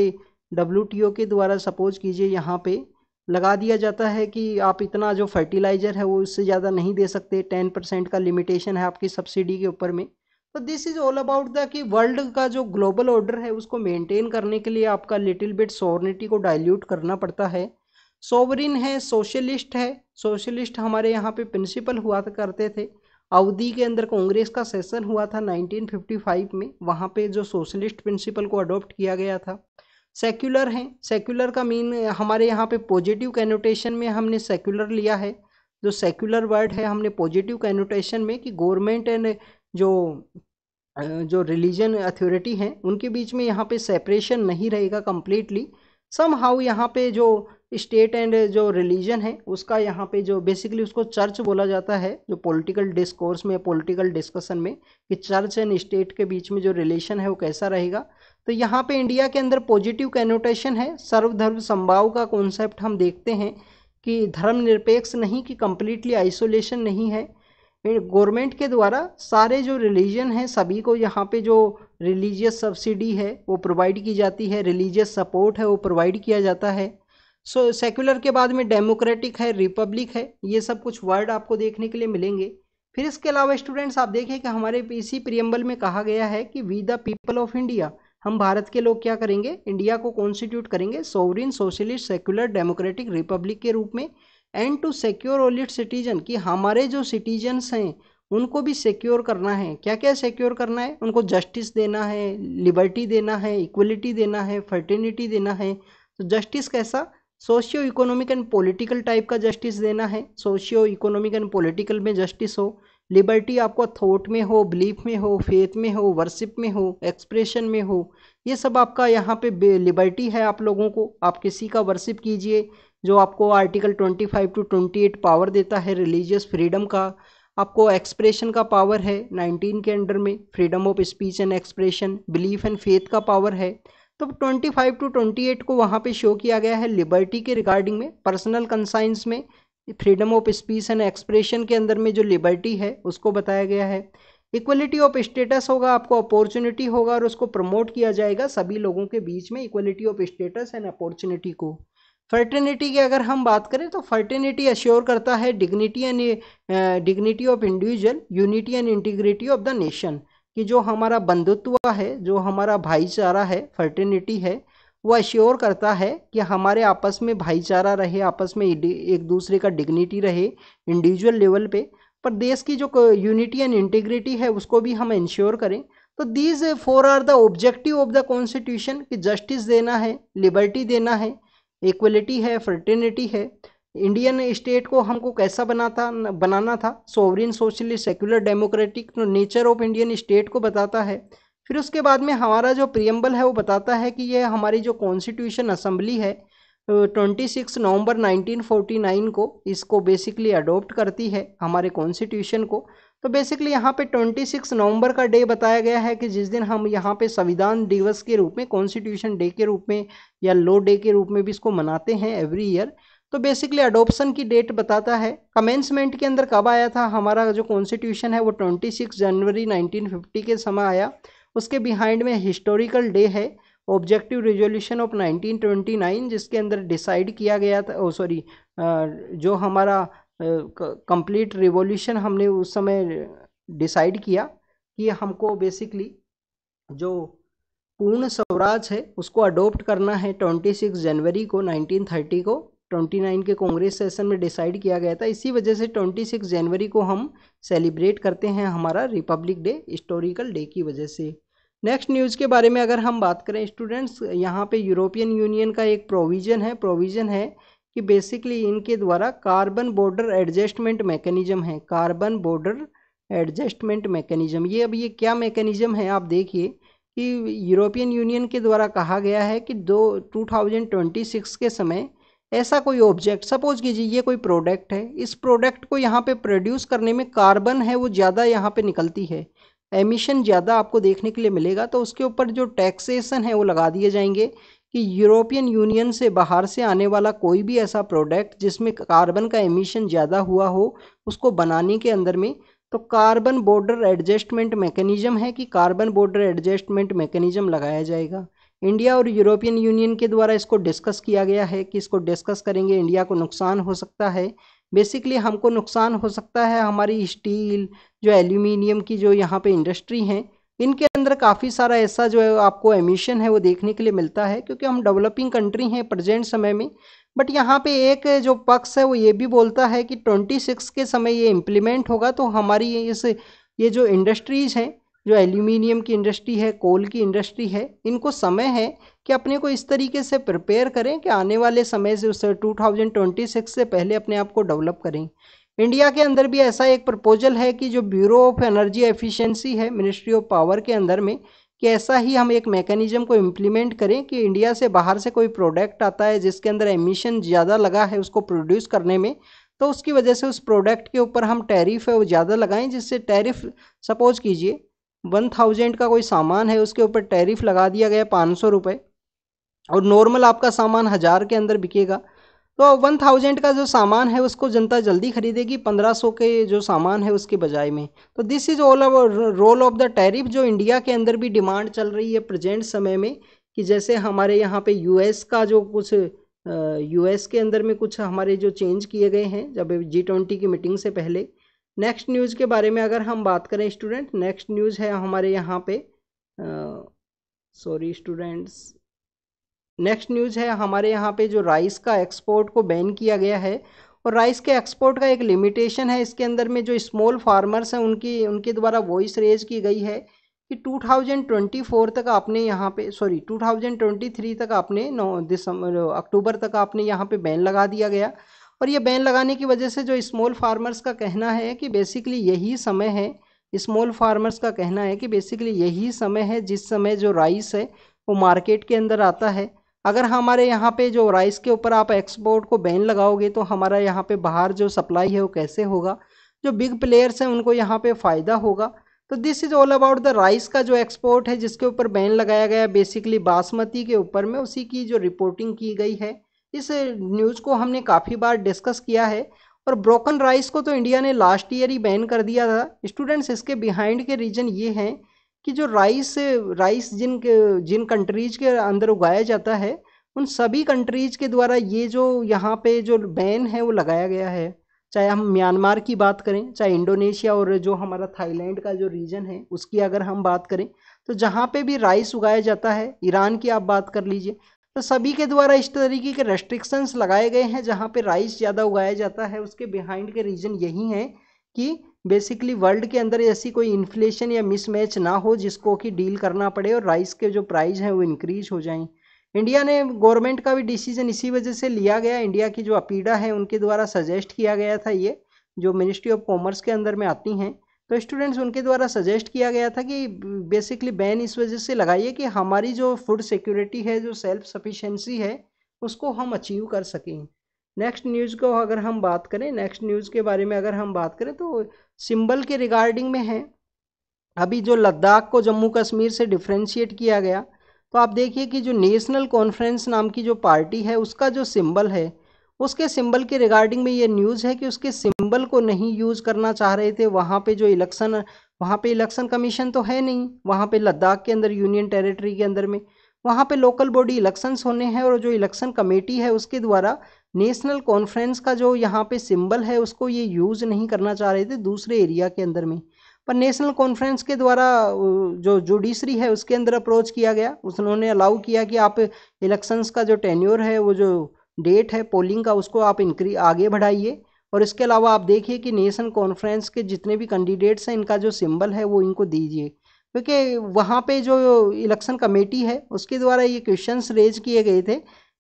डब्ल्यूटीओ के द्वारा सपोज कीजिए यहाँ पे लगा दिया जाता है कि आप इतना जो फर्टिलाइज़र है वो उससे ज़्यादा नहीं दे सकते, 10% का लिमिटेशन है आपकी सब्सिडी के ऊपर में। तो this is all about the कि वर्ल्ड का जो ग्लोबल ऑर्डर है उसको मेंटेन करने के लिए आपका लिटिल बिट सोवरेनिटी को डाइल्यूट करना पड़ता है। सोवरिन है, सोशलिस्ट है, सोशलिस्ट हमारे यहाँ पे प्रिंसिपल हुआ करते थे। अवधि के अंदर कांग्रेस का सेशन हुआ था 1955 में, वहाँ पे जो सोशलिस्ट प्रिंसिपल को अडॉप्ट किया गया था। सेक्युलर हैं, सेक्युलर का मीन हमारे यहाँ पे पॉजिटिव कैनोटेशन में हमने सेक्युलर लिया है। जो सेक्युलर वर्ड है हमने पॉजिटिव कैनोटेशन में कि गवर्नमेंट एंड जो रिलीजन अथॉरिटी हैं उनके बीच में यहाँ पे सेपरेशन नहीं रहेगा कंप्लीटली। सम हाउ यहाँ पे जो स्टेट एंड जो रिलीजन है उसका यहाँ पे जो बेसिकली उसको चर्च बोला जाता है, जो पॉलिटिकल डिस्कोर्स में, पॉलिटिकल डिस्कशन में, कि चर्च एंड स्टेट के बीच में जो रिलेशन है वो कैसा रहेगा। तो यहाँ पे इंडिया के अंदर पॉजिटिव कैनोटेशन है, सर्वधर्म समभाव का कॉन्सेप्ट हम देखते हैं कि धर्मनिरपेक्ष नहीं, कि कंप्लीटली आइसोलेशन नहीं है। गवर्नमेंट के द्वारा सारे जो रिलीजन हैं सभी को यहाँ पे जो रिलीजियस सब्सिडी है वो प्रोवाइड की जाती है, रिलीजियस सपोर्ट है वो प्रोवाइड किया जाता है। सो सेक्युलर के बाद में डेमोक्रेटिक है, रिपब्लिक है, ये सब कुछ वर्ड आपको देखने के लिए मिलेंगे। फिर इसके अलावा स्टूडेंट्स आप देखें कि हमारे इसी प्रियम्बल में कहा गया है कि we the people of India, हम भारत के लोग क्या करेंगे? इंडिया को कॉन्स्टिट्यूट करेंगे sovereign, socialist, secular, democratic, republic के रूप में। And to secure all its citizen, कि हमारे जो सिटीजन्स हैं उनको भी सिक्योर करना है। क्या क्या सिक्योर करना है? उनको जस्टिस देना है, लिबर्टी देना है, इक्वलिटी देना है, फर्टिनिटी देना है। तो जस्टिस कैसा? Socio economic and political type का जस्टिस देना है, सोशियो इकोनॉमिक एंड पॉलिटिकल में जस्टिस हो। लिबर्टी आपको थॉट में हो, बिलीफ में हो, फेथ में हो, वर्शिप में हो, एक्सप्रेशन में हो, ये सब आपका यहाँ पे लिबर्टी है आप लोगों को। आप किसी का वर्शिप कीजिए, जो आपको आर्टिकल 25 to 28 पावर देता है रिलीजियस फ्रीडम का। आपको एक्सप्रेशन का पावर है 19 के अंडर में, freedom of speech and expression, belief and faith का पावर है। तो 25 to 28 को वहाँ पे शो किया गया है लिबर्टी के रिगार्डिंग में। पर्सनल कंसाइंस में freedom of speech and expression के अंदर में जो लिबर्टी है उसको बताया गया है। इक्वलिटी ऑफ स्टेटस होगा, आपको अपॉर्चुनिटी होगा और उसको प्रमोट किया जाएगा सभी लोगों के बीच में, equality of status and opportunity को। फर्टिनिटी की अगर हम बात करें तो फर्टिनिटी अश्योर करता है dignity and dignity of individual, unity and integrity of the nation, कि जो हमारा बंधुत्व है, जो हमारा भाईचारा है, फर्टिनिटी है, वो अश्योर करता है कि हमारे आपस में भाईचारा रहे, आपस में एक दूसरे का डिग्निटी रहे इंडिविजुअल लेवल पे, पर देश की जो यूनिटी एंड इंटीग्रिटी है उसको भी हम इंश्योर करें। तो these 4 are the objective of the constitution, कि जस्टिस देना है, लिबर्टी देना है, इक्वलिटी है, फर्टिनिटी है। इंडियन स्टेट को हमको कैसा बनाना था? Sovereign, socialist, secular, democratic. तो नेचर ऑफ इंडियन स्टेट को बताता है। फिर उसके बाद में हमारा जो प्रियम्बल है वो बताता है कि ये हमारी जो कॉन्स्टिट्यूशन असेंबली है 26 नवंबर 1949 को इसको बेसिकली अडॉप्ट करती है हमारे कॉन्स्टिट्यूशन को। तो बेसिकली यहाँ पे 26 नवंबर का डे बताया गया है कि जिस दिन हम यहाँ पे संविधान दिवस के रूप में, कॉन्स्टिट्यूशन डे के रूप में या लॉ डे के रूप में भी इसको मनाते हैं एवरी ईयर। तो बेसिकली अडोप्शन की डेट बताता है। कमेंसमेंट के अंदर कब आया था हमारा जो कॉन्स्टिट्यूशन है वो 26 जनवरी 1950 के समय आया। उसके बिहाइंड में हिस्टोरिकल डे है ऑब्जेक्टिव रेजोल्यूशन ऑफ 1929, जिसके अंदर डिसाइड किया गया था, सॉरी, जो हमारा कंप्लीट रिवॉल्यूशन हमने उस समय डिसाइड किया कि हमको बेसिकली जो पूर्ण स्वराज है उसको अडोप्ट करना है 26 जनवरी को 1930 को 29 के कांग्रेस सेशन में डिसाइड किया गया था। इसी वजह से 26 जनवरी को हम सेलिब्रेट करते हैं हमारा रिपब्लिक डे, हिस्टोरिकल डे की वजह से। नेक्स्ट न्यूज़ के बारे में अगर हम बात करें स्टूडेंट्स, यहाँ पे यूरोपियन यूनियन का एक प्रोविज़न है कि बेसिकली इनके द्वारा कार्बन बॉर्डर एडजस्टमेंट मैकेनिज्म है, कार्बन बॉर्डर एडजस्टमेंट मैकेनिज्म। ये अब ये क्या मैकेनिज्म है आप देखिए कि यूरोपियन यूनियन के द्वारा कहा गया है कि 2026 के समय ऐसा कोई ऑब्जेक्ट, सपोज कीजिए ये कोई प्रोडक्ट है, इस प्रोडक्ट को यहाँ पे प्रोड्यूस करने में कार्बन है वो ज़्यादा यहाँ पे निकलती है, एमिशन ज़्यादा आपको देखने के लिए मिलेगा, तो उसके ऊपर जो टैक्सेशन है वो लगा दिए जाएंगे कि यूरोपियन यूनियन से बाहर से आने वाला कोई भी ऐसा प्रोडक्ट जिसमें कार्बन का एमिशन ज़्यादा हुआ हो उसको बनाने के अंदर में, तो कार्बन बॉर्डर एडजस्टमेंट मैकेनिज्म है कि कार्बन बॉर्डर एडजस्टमेंट मैकेनिज्म लगाया जाएगा। इंडिया और यूरोपियन यूनियन के द्वारा इसको डिस्कस किया गया है कि इसको डिस्कस करेंगे, इंडिया को नुकसान हो सकता है। बेसिकली हमको नुकसान हो सकता है हमारी स्टील, जो एल्यूमिनियम की जो यहाँ पे इंडस्ट्री हैं, इनके अंदर काफ़ी सारा ऐसा जो है आपको एमिशन है वो देखने के लिए मिलता है, क्योंकि हम डेवलपिंग कंट्री हैं प्रेजेंट समय में। बट यहाँ पे एक जो पक्ष है वो ये भी बोलता है कि 26 के समय ये इम्प्लीमेंट होगा, तो हमारी ये जो इंडस्ट्रीज़ हैं, जो एल्यूमिनियम की इंडस्ट्री है, कोल की इंडस्ट्री है, इनको समय है कि अपने को इस तरीके से प्रिपेयर करें कि आने वाले समय से उस 2026 से पहले अपने आप को डेवलप करें। इंडिया के अंदर भी ऐसा एक प्रपोजल है कि जो ब्यूरो ऑफ एनर्जी एफिशिएंसी है मिनिस्ट्री ऑफ पावर के अंदर में, कि ऐसा ही हम एक मैकेनिज्म को इम्प्लीमेंट करें कि इंडिया से बाहर से कोई प्रोडक्ट आता है जिसके अंदर एमिशन ज़्यादा लगा है उसको प्रोड्यूस करने में, तो उसकी वजह से उस प्रोडक्ट के ऊपर हम टैरिफ है वो ज़्यादा लगाएं, जिससे टैरिफ, सपोज कीजिए 1000 का कोई सामान है उसके ऊपर टैरिफ लगा दिया गया 500 रुपये, और नॉर्मल आपका सामान 1000 के अंदर बिकेगा, तो 1000 का जो सामान है उसको जनता जल्दी खरीदेगी 1500 के जो सामान है उसके बजाय में। तो this is all role of the tariff, जो इंडिया के अंदर भी डिमांड चल रही है प्रेजेंट समय में, कि जैसे हमारे यहाँ पे यूएस का जो कुछ यूएस के अंदर में कुछ हमारे जो चेंज किए गए हैं जब G20 की मीटिंग से पहले। नेक्स्ट न्यूज़ के बारे में अगर हम बात करें स्टूडेंट, नेक्स्ट न्यूज़ है हमारे यहाँ पे, सॉरी स्टूडेंट्स, नेक्स्ट न्यूज़ है हमारे यहाँ पे जो राइस का एक्सपोर्ट को बैन किया गया है, और राइस के एक्सपोर्ट का एक लिमिटेशन है। इसके अंदर में जो स्मॉल फार्मर्स हैं उनके द्वारा वॉइस रेज की गई है कि 2024 तक आपने यहाँ पे, सॉरी 2023 तक आपने अक्टूबर तक आपने यहाँ पे बैन लगा दिया गया। और ये बैन लगाने की वजह से जो स्मॉल फार्मर्स का कहना है कि बेसिकली यही समय है, स्मॉल फार्मर्स का कहना है कि बेसिकली यही समय है जिस समय जो राइस है वो मार्केट के अंदर आता है। अगर हमारे यहाँ पे जो राइस के ऊपर आप एक्सपोर्ट को बैन लगाओगे तो हमारा यहाँ पे बाहर जो सप्लाई है वो कैसे होगा, जो बिग प्लेयर्स हैं उनको यहाँ पे फ़ायदा होगा। तो this is all about the rice का जो एक्सपोर्ट है जिसके ऊपर बैन लगाया गया बेसिकली बासमती के ऊपर में, उसी की जो रिपोर्टिंग की गई है। इस न्यूज़ को हमने काफ़ी बार डिस्कस किया है। और ब्रोकन राइस को तो इंडिया ने लास्ट ईयर ही बैन कर दिया था स्टूडेंट्स। इसके बिहाइंड के रीज़न ये हैं कि जो राइस जिन कंट्रीज के अंदर उगाया जाता है उन सभी कंट्रीज के द्वारा ये जो यहाँ पे जो बैन है वो लगाया गया है। चाहे हम म्यांमार की बात करें, चाहे इंडोनेशिया और जो हमारा थाईलैंड का जो रीजन है उसकी अगर हम बात करें, तो जहाँ पे भी राइस उगाया जाता है, ईरान की आप बात कर लीजिए, तो सभी के द्वारा इस तरीके के रेस्ट्रिक्शंस लगाए गए हैं जहाँ पे राइस ज़्यादा उगाया जाता है। उसके बिहाइंड के रीज़न यही है कि बेसिकली वर्ल्ड के अंदर ऐसी कोई इन्फ्लेशन या मिसमैच ना हो जिसको कि डील करना पड़े और राइस के जो प्राइस हैं वो इंक्रीज हो जाएं। इंडिया ने गवर्नमेंट का भी डिसीजन इसी वजह से लिया गया। इंडिया की जो अपीडा है उनके द्वारा सजेस्ट किया गया था, ये जो मिनिस्ट्री ऑफ कॉमर्स के अंदर में आती हैं, तो स्टूडेंट्स उनके द्वारा सजेस्ट किया गया था कि बेसिकली बैन इस वजह से लगाइए कि हमारी जो फूड सिक्योरिटी है, जो सेल्फ सफिशिएंसी है, उसको हम अचीव कर सकें। नेक्स्ट न्यूज़ को अगर हम बात करें, नेक्स्ट न्यूज़ के बारे में अगर हम बात करें तो सिंबल के रिगार्डिंग में है। अभी जो लद्दाख को जम्मू कश्मीर से डिफ्रेंशिएट किया गया, तो आप देखिए कि जो नेशनल कॉन्फ्रेंस नाम की जो पार्टी है उसका जो सिंबल है, उसके सिंबल के रिगार्डिंग में ये न्यूज़ है कि उसके सिंबल को नहीं यूज़ करना चाह रहे थे। वहाँ पे जो इलेक्शन, वहाँ पे इलेक्शन कमीशन तो है नहीं, वहाँ पे लद्दाख के अंदर यूनियन टेरिटरी के अंदर में वहाँ पे लोकल बॉडी इलेक्शंस होने हैं, और जो इलेक्शन कमेटी है उसके द्वारा नेशनल कॉन्फ्रेंस का जो यहाँ पे सिंबल है उसको ये यूज़ नहीं करना चाह रहे थे दूसरे एरिया के अंदर में। पर नेशनल कॉन्फ्रेंस के द्वारा जो जुडिशरी है उसके अंदर अप्रोच किया गया, उन्होंने अलाउ किया कि आप इलेक्शंस का जो टेन्योर है, वो जो डेट है पोलिंग का, उसको आप आगे बढ़ाइए। और इसके अलावा आप देखिए कि नेशनल कॉन्फ्रेंस के जितने भी कैंडिडेट्स हैं इनका जो सिंबल है वो इनको दीजिए, क्योंकि वहाँ पे जो इलेक्शन कमेटी है उसके द्वारा ये क्वेश्चंस रेज किए गए थे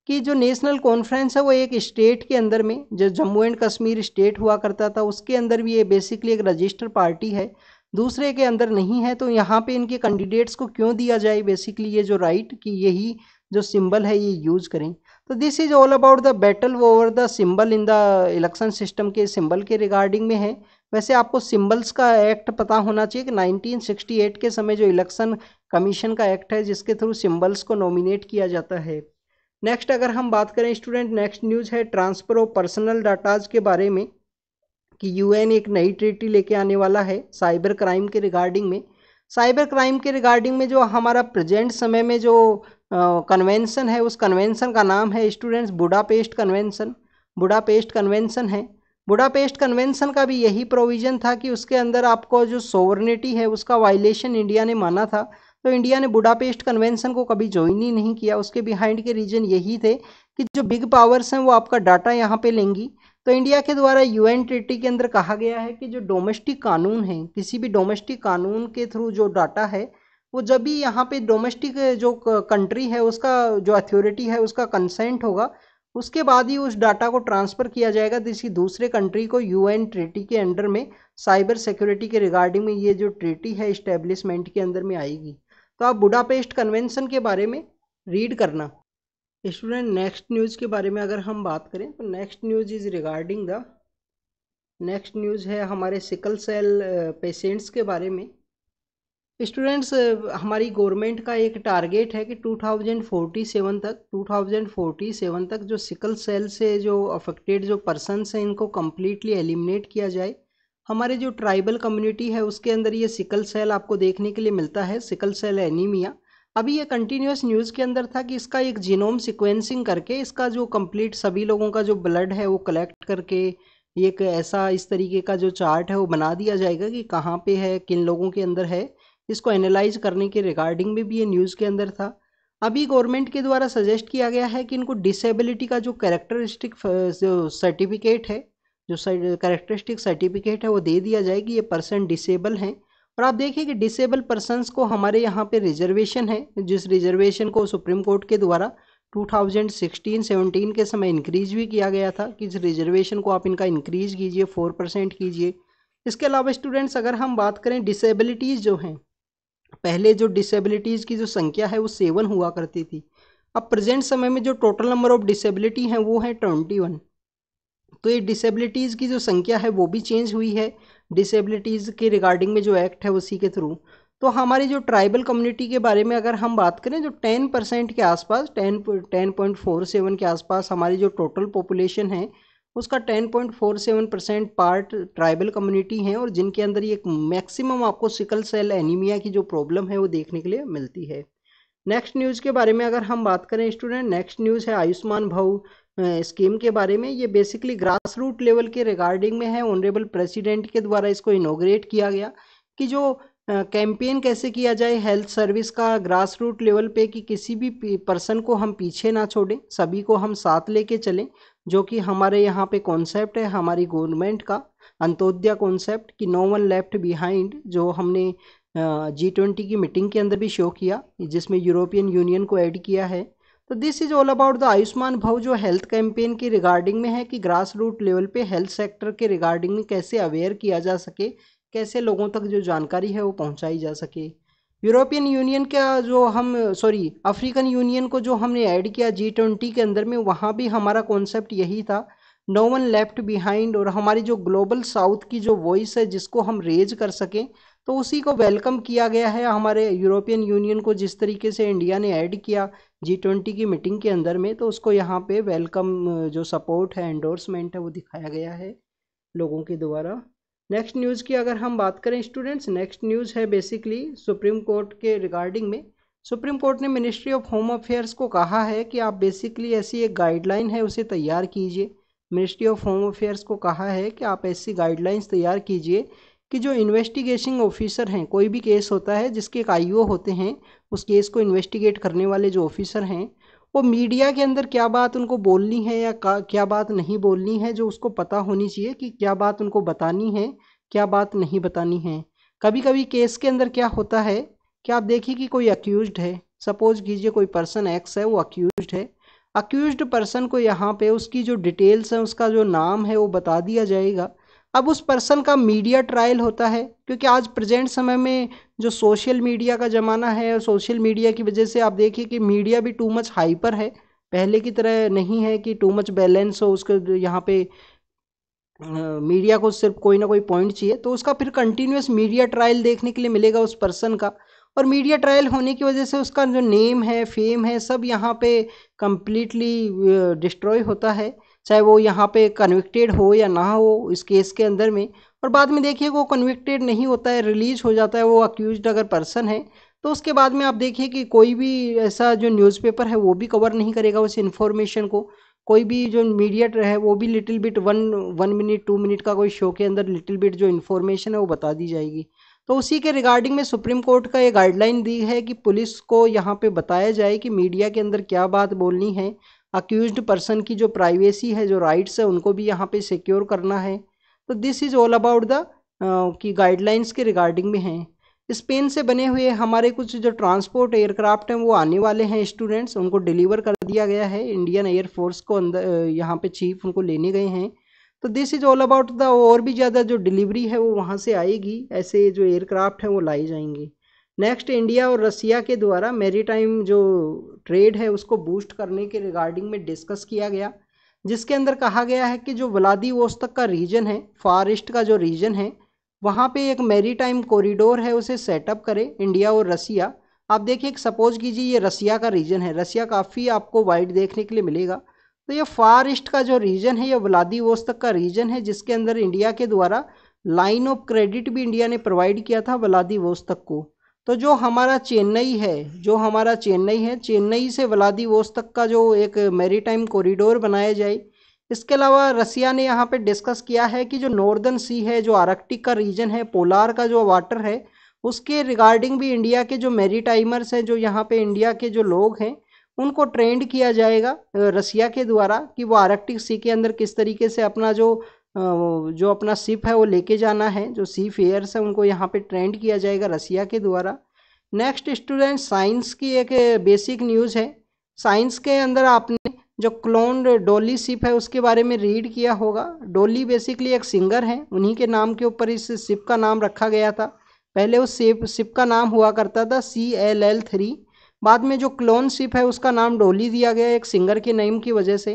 कि जो नेशनल कॉन्फ्रेंस है वो एक स्टेट के अंदर में, जो जम्मू एंड कश्मीर स्टेट हुआ करता था उसके अंदर भी ये बेसिकली एक रजिस्टर्ड पार्टी है, दूसरे के अंदर नहीं है। तो यहाँ पे इनके कैंडिडेट्स को क्यों दिया जाए बेसिकली ये जो राइट कि यही जो सिंबल है ये यूज़ करें। तो this is all about the battle over the symbol in the election system के सिंबल के रिगार्डिंग में है। वैसे आपको सिंबल्स का एक्ट पता होना चाहिए कि 1968 के समय जो इलेक्शन कमीशन का एक्ट है जिसके थ्रू सिंबल्स को नॉमिनेट किया जाता है। नेक्स्ट अगर हम बात करें स्टूडेंट, नेक्स्ट न्यूज़ है ट्रांसफर ऑफ पर्सनल डाटाज के बारे में कि यूएन एक नई ट्रीटी लेके आने वाला है साइबर क्राइम के रिगार्डिंग में। साइबर क्राइम के रिगार्डिंग में जो हमारा प्रेजेंट समय में जो कन्वेंशन है उस कन्वेंशन का नाम है students Budapest convention. Budapest convention है। बुडापेस्ट कन्वेंशन का भी यही प्रोविज़न था कि उसके अंदर आपको जो सोवरेनिटी है उसका वायलेशन इंडिया ने माना था, तो इंडिया ने बुडापेस्ट कन्वेंशन को कभी ज्वाइन ही नहीं किया। उसके बिहाइंड के रीजन यही थे कि जो बिग पावर्स हैं वो आपका डाटा यहाँ पे लेंगी। तो इंडिया के द्वारा यूएन ट्रीटी के अंदर कहा गया है कि जो डोमेस्टिक कानून है, किसी भी डोमेस्टिक कानून के थ्रू जो डाटा है वो जब भी यहाँ पे डोमेस्टिक जो कंट्री है उसका जो अथॉरिटी है उसका कंसेंट होगा, उसके बाद ही उस डाटा को ट्रांसफ़र किया जाएगा किसी दूसरे कंट्री को यूएन ट्रीटी के अंडर में। साइबर सिक्योरिटी के रिगार्डिंग में ये जो ट्रीटी है इस्टेब्लिशमेंट के अंदर में आएगी। तो आप बुडापेस्ट कन्वेंशन के बारे में रीड करना। स्टूडेंट नेक्स्ट न्यूज़ के बारे में अगर हम बात करें तो next news is regarding the, next news है हमारे सिकल सेल पेशेंट्स के बारे में। स्टूडेंट्स हमारी गवर्नमेंट का एक टारगेट है कि 2047 तक जो सिकल सेल से जो अफेक्टेड जो पर्सनस हैं इनको कम्प्लीटली एलिमिनेट किया जाए। हमारे जो ट्राइबल कम्युनिटी है उसके अंदर ये सिकल सेल आपको देखने के लिए मिलता है, सिकल सेल एनीमिया। अभी ये कंटिन्यूस न्यूज़ के अंदर था कि इसका एक जीनोम सिक्वेंसिंग करके इसका जो कंप्लीट सभी लोगों का जो ब्लड है वो कलेक्ट करके एक ऐसा इस तरीके का जो चार्ट है वो बना दिया जाएगा कि कहाँ पे है, किन लोगों के अंदर है, इसको एनालाइज करने के रिगार्डिंग में भी ये न्यूज़ के अंदर था। अभी गवर्नमेंट के द्वारा सजेस्ट किया गया है कि इनको डिसेबिलिटी का जो कैरेक्टरिस्टिक जो सर्टिफिकेट है, जो कैरेक्टरिस्टिक सर्टिफिकेट है वो दे दिया जाए कि ये पर्सन डिसेबल हैं। और आप देखिए कि डिसेबल पर्सनस को हमारे यहाँ पे रिजर्वेशन है, जिस रिजर्वेशन को सुप्रीम कोर्ट के द्वारा 2016-17 के समय इंक्रीज भी किया गया था कि इस रिजर्वेशन को आप इनका इंक्रीज कीजिए, 4% कीजिए। इसके अलावा स्टूडेंट्स अगर हम बात करें डिसेबिलिटीज़ जो हैं, पहले जो डिसेबिलिटीज़ की जो संख्या है वो 7 हुआ करती थी, अब प्रेजेंट समय में जो टोटल नंबर ऑफ डिसेबिलिटी हैं वो है 21। तो ये डिसेबिलिटीज़ की जो संख्या है वो भी चेंज हुई है डिसेबिलिटीज़ के रिगार्डिंग में जो एक्ट है उसी के थ्रू। तो हमारी जो ट्राइबल कम्युनिटी के बारे में अगर हम बात करें, जो 10% के आसपास 10.47 के आसपास हमारी जो टोटल पॉपुलेशन है उसका 10.47% पार्ट ट्राइबल कम्युनिटी हैं, और जिनके अंदर ये मैक्सिमम आपको सिकल सेल एनीमिया की जो प्रॉब्लम है वो देखने के लिए मिलती है। नेक्स्ट न्यूज़ के बारे में अगर हम बात करें स्टूडेंट, नेक्स्ट न्यूज़ है आयुष्मान भव स्कीम के बारे में। ये बेसिकली ग्रास रूट लेवल के रिगार्डिंग में है। ऑनरेबल प्रेसिडेंट के द्वारा इसको इनोग्रेट किया गया कि जो कैंपेन कैसे किया जाए हेल्थ सर्विस का ग्रास रूट लेवल पे, कि किसी भी पर्सन को हम पीछे ना छोड़ें, सभी को हम साथ लेके चलें, जो कि हमारे यहाँ पे कॉन्सेप्ट है हमारी गवर्नमेंट का, अंत्योदय कॉन्सेप्ट कि नो वन लेफ्ट बिहाइंड, जो हमने G20 की मीटिंग के अंदर भी शो किया, जिसमें यूरोपियन यूनियन को ऐड किया है। तो this is all about the Ayushman भव जो हेल्थ कैंपेन की रिगार्डिंग में है कि ग्रास रूट लेवल पे हेल्थ सेक्टर के रिगार्डिंग में कैसे अवेयर किया जा सके, कैसे लोगों तक जो जानकारी है वो पहुंचाई जा सके। यूरोपियन यूनियन का जो हम अफ्रीकन यूनियन को जो हमने ऐड किया G20 के अंदर में, वहाँ भी हमारा कॉन्सेप्ट यही था नो वन लेफ्ट बिहाइंड, और हमारी जो ग्लोबल साउथ की जो वॉइस है जिसको हम रेज कर सकें, तो उसी को वेलकम किया गया है हमारे यूरोपियन यूनियन को। जिस तरीके से इंडिया ने ऐड किया G20 की मीटिंग के अंदर में, तो उसको यहाँ पे वेलकम जो सपोर्ट है, एंडोर्समेंट है, वो दिखाया गया है लोगों के द्वारा। नेक्स्ट न्यूज़ की अगर हम बात करें स्टूडेंट्स, नेक्स्ट न्यूज़ है बेसिकली सुप्रीम कोर्ट के रिगार्डिंग में। सुप्रीम कोर्ट ने मिनिस्ट्री ऑफ होम अफेयर्स को कहा है कि आप बेसिकली ऐसी एक गाइडलाइन है उसे तैयार कीजिए। मिनिस्ट्री ऑफ होम अफेयर्स को कहा है कि आप ऐसी गाइडलाइंस तैयार कीजिए कि जो इन्वेस्टिगेशन ऑफिसर हैं, कोई भी केस होता है जिसके एक आईओ होते हैं, उस केस को इन्वेस्टिगेट करने वाले जो ऑफिसर हैं, वो मीडिया के अंदर क्या बात उनको बोलनी है या क्या बात नहीं बोलनी है, जो उसको पता होनी चाहिए कि क्या बात उनको बतानी है, क्या बात नहीं बतानी है। कभी कभी केस के अंदर क्या होता है कि आप देखिए कि कोई अक्यूज्ड है, सपोज कीजिए कोई पर्सन एक्स है, वो अक्यूज्ड है। अक्यूज्ड पर्सन को यहाँ पे उसकी जो डिटेल्स है, उसका जो नाम है वो बता दिया जाएगा। अब उस पर्सन का मीडिया ट्रायल होता है, क्योंकि आज प्रेजेंट समय में जो सोशल मीडिया का ज़माना है, सोशल मीडिया की वजह से आप देखिए कि मीडिया भी टू मच हाइपर है, पहले की तरह नहीं है कि टू मच बैलेंस हो। उसके यहाँ पे मीडिया को सिर्फ कोई ना कोई पॉइंट चाहिए, तो उसका फिर कंटिन्यूस मीडिया ट्रायल देखने के लिए मिलेगा उस पर्सन का। और मीडिया ट्रायल होने की वजह से उसका जो नेम है, फेम है, सब यहाँ पे कम्प्लीटली डिस्ट्रॉय होता है, चाहे वो यहाँ पे कन्विक्टेड हो या ना हो इस केस के अंदर में। और बाद में देखिए वो कन्विक्टेड नहीं होता है, रिलीज हो जाता है वो अक्यूज्ड अगर पर्सन है, तो उसके बाद में आप देखिए कि कोई भी ऐसा जो न्यूज़पेपर है वो भी कवर नहीं करेगा उस इन्फॉर्मेशन को। कोई भी जो मीडिया है वो भी little bit one minute 2 minute का कोई शो के अंदर लिटिल बिट जो इन्फॉर्मेशन है वो बता दी जाएगी। तो उसी के रिगार्डिंग में सुप्रीम कोर्ट का ये गाइडलाइन दी है कि पुलिस को यहाँ पे बताया जाए कि मीडिया के अंदर क्या बात बोलनी है। अक्यूज्ड पर्सन की जो प्राइवेसी है, जो राइट्स है, उनको भी यहाँ पे सिक्योर करना है। तो this is all about the key guidelines के रिगार्डिंग में है। स्पेन से बने हुए हमारे कुछ जो ट्रांसपोर्ट एयरक्राफ्ट हैं वो आने वाले हैं स्टूडेंट्स, उनको डिलीवर कर दिया गया है। इंडियन एयरफोर्स को अंदर यहाँ पे चीफ उनको लेने गए हैं। तो this is all about the, और भी ज़्यादा जो डिलीवरी है वो वहाँ से आएगी, ऐसे जो एयरक्राफ्ट हैं वो लाई जाएंगे। नेक्स्ट, इंडिया और रसिया के द्वारा मैरीटाइम जो ट्रेड है उसको बूस्ट करने के रिगार्डिंग में डिस्कस किया गया, जिसके अंदर कहा गया है कि जो व्लादिवोस्तोक का रीजन है, फार ईस्ट का जो रीजन है, वहाँ पे एक मैरीटाइम कॉरिडोर है, उसे सेटअप करे इंडिया और रसिया। आप देखिए, सपोज कीजिए ये रसिया का रीजन है, रसिया काफ़ी आपको वाइड देखने के लिए मिलेगा। तो ये फार ईस्ट का जो रीजन है, ये व्लादिवोस्तोक का रीजन है, जिसके अंदर इंडिया के द्वारा लाइन ऑफ क्रेडिट भी इंडिया ने प्रोवाइड किया था व्लादिवोस्तोक को। तो जो हमारा चेन्नई है, चेन्नई से व्लादिवोस्तोक का जो एक मैरीटाइम कॉरिडोर बनाया जाए। इसके अलावा रसिया ने यहाँ पे डिस्कस किया है कि जो नॉर्दर्न सी है, जो आर्कटिक का रीजन है, पोलार का जो वाटर है, उसके रिगार्डिंग भी इंडिया के जो मैरीटाइमर्स हैं, जो यहाँ पे इंडिया के जो लोग हैं, उनको ट्रेंड किया जाएगा रसिया के द्वारा कि वो आर्कटिक सी के अंदर किस तरीके से अपना जो अपना शिप है वो लेके जाना है। जो सी फेयर्स है उनको यहाँ पे ट्रेंड किया जाएगा रसिया के द्वारा। नेक्स्ट स्टूडेंट, साइंस की एक बेसिक न्यूज़ है। साइंस के अंदर आपने जो क्लोन्ड डॉली शिप है उसके बारे में रीड किया होगा। डॉली बेसिकली एक सिंगर है, उन्हीं के नाम के ऊपर इस शिप का नाम रखा गया था। पहले उस शिप का नाम हुआ करता था CLL3, बाद में जो क्लोन शिप है उसका नाम डॉली दिया गया एक सिंगर के नेम की वजह से।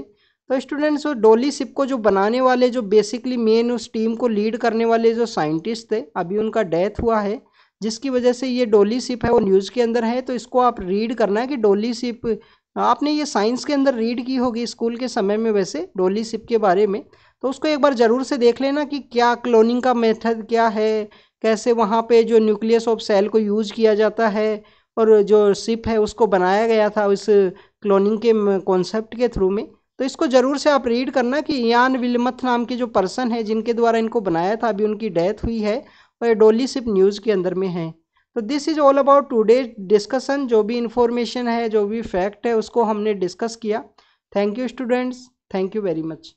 तो स्टूडेंट्स, वो डॉली शिप को जो बनाने वाले, जो बेसिकली मेन उस टीम को लीड करने वाले जो साइंटिस्ट थे, अभी उनका डेथ हुआ है, जिसकी वजह से ये डॉली शिप है वो न्यूज़ के अंदर है। तो इसको आप रीड करना है कि डॉली शिप, आपने ये साइंस के अंदर रीड की होगी स्कूल के समय में वैसे डॉली शिप के बारे में, तो उसको एक बार ज़रूर से देख लेना कि क्या क्लोनिंग का मेथड क्या है, कैसे वहाँ पे जो न्यूक्लियस ऑफ सेल को यूज़ किया जाता है, और जो शिप है उसको बनाया गया था इस क्लोनिंग के कॉन्सेप्ट के थ्रू में। तो इसको ज़रूर से आप रीड करना कि यान विल्मथ नाम के जो पर्सन है जिनके द्वारा इनको बनाया था, अभी उनकी डेथ हुई है, और ये डॉली शिप न्यूज़ के अंदर में है। तो this is all about today discussion. जो भी इंफॉर्मेशन है, जो भी फैक्ट है, उसको हमने डिस्कस किया। Thank you students, thank you very much.